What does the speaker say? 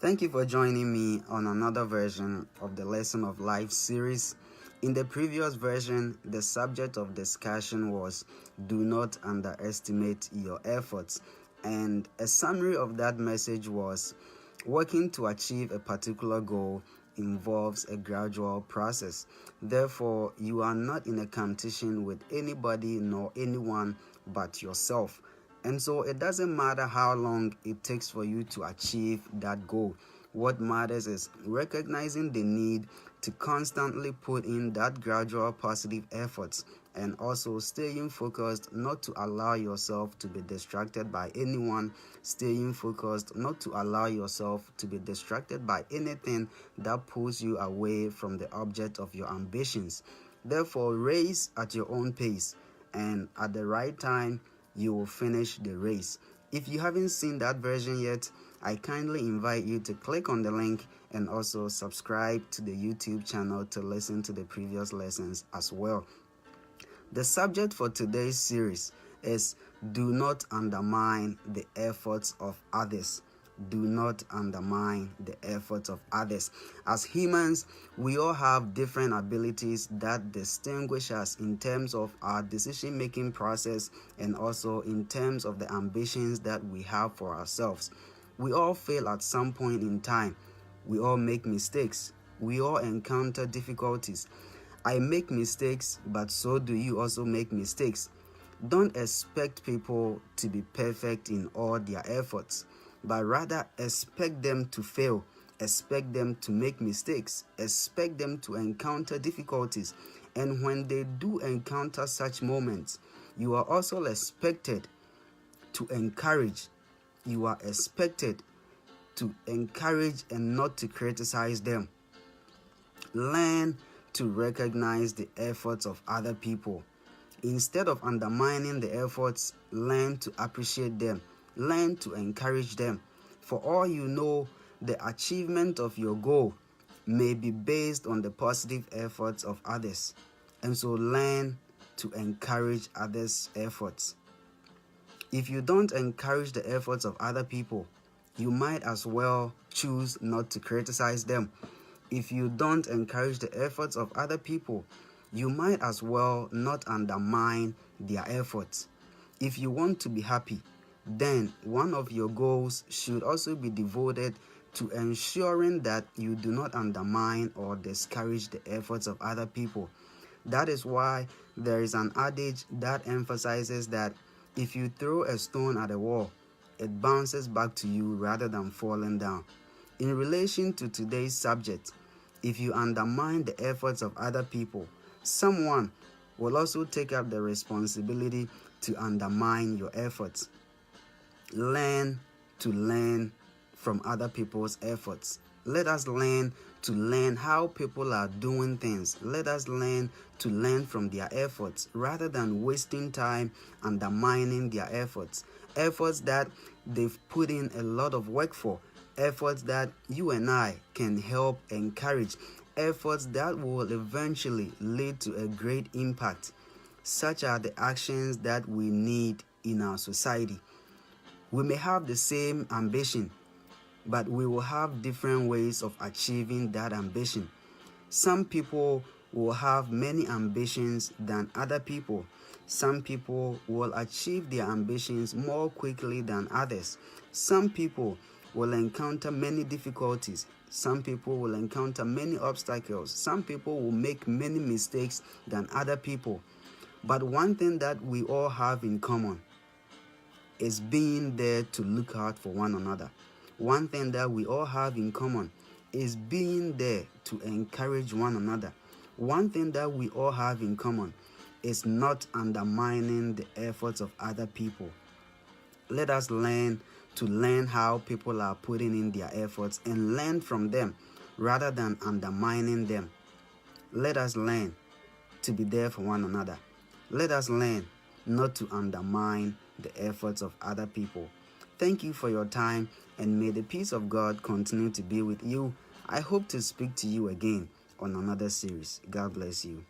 Thank you for joining me on another version of the Lesson of Life series. In the previous version, the subject of discussion was do not underestimate your efforts, and a summary of that message was working to achieve a particular goal involves a gradual process. Therefore, you are not in a competition with anybody nor anyone but yourself. And so it doesn't matter how long it takes for you to achieve that goal. What matters is recognizing the need to constantly put in that gradual positive efforts and also staying focused not to allow yourself to be distracted by anyone, staying focused not to allow yourself to be distracted by anything that pulls you away from the object of your ambitions. Therefore, race at your own pace, and at the right time, you will finish the race. If you haven't seen that version yet, I kindly invite you to click on the link and also subscribe to the YouTube channel to listen to the previous lessons as well. The subject for today's series is do not undermine the efforts of others. Do not undermine the efforts of others. As humans, we all have different abilities that distinguish us in terms of our decision-making process and also in terms of the ambitions that we have for ourselves. We all fail at some point in time. We all make mistakes. We all encounter difficulties. I make mistakes, but so do you also make mistakes. Don't expect people to be perfect in all their efforts, but rather expect them to fail, expect them to make mistakes, expect them to encounter difficulties. And when they do encounter such moments, you are also expected to encourage. You are expected to encourage and not to criticize them. Learn to recognize the efforts of other people. Instead of undermining the efforts, learn to appreciate them. Learn to encourage them. For all you know, the achievement of your goal may be based on the positive efforts of others. And so learn to encourage others' efforts. If you don't encourage the efforts of other people, you might as well choose not to criticize them. If you don't encourage the efforts of other people, you might as well not undermine their efforts. If you want to be happy, then one of your goals should also be devoted to ensuring that you do not undermine or discourage the efforts of other people. That is why there is an adage that emphasizes that if you throw a stone at a wall, it bounces back to you rather than falling down. In relation to today's subject, if you undermine the efforts of other people, someone will also take up the responsibility to undermine your efforts. Learn to learn from other people's efforts. Let us learn to learn how people are doing things. Let us learn to learn from their efforts rather than wasting time undermining their efforts. Efforts that they've put in a lot of work for. Efforts that you and I can help encourage. Efforts that will eventually lead to a great impact. Such are the actions that we need in our society. We may have the same ambition, but we will have different ways of achieving that ambition. Some people will have many ambitions than other people. Some people will achieve their ambitions more quickly than others. Some people will encounter many difficulties. Some people will encounter many obstacles. Some people will make many mistakes than other people. But one thing that we all have in common is being there to look out for one another. One thing that we all have in common is being there to encourage one another. One thing that we all have in common is not undermining the efforts of other people. Let us learn to learn how people are putting in their efforts and learn from them rather than undermining them. Let us learn to be there for one another. Let us learn not to undermine the efforts of other people. Thank you for your time, and may the peace of God continue to be with you. I hope to speak to you again on another series. God bless you.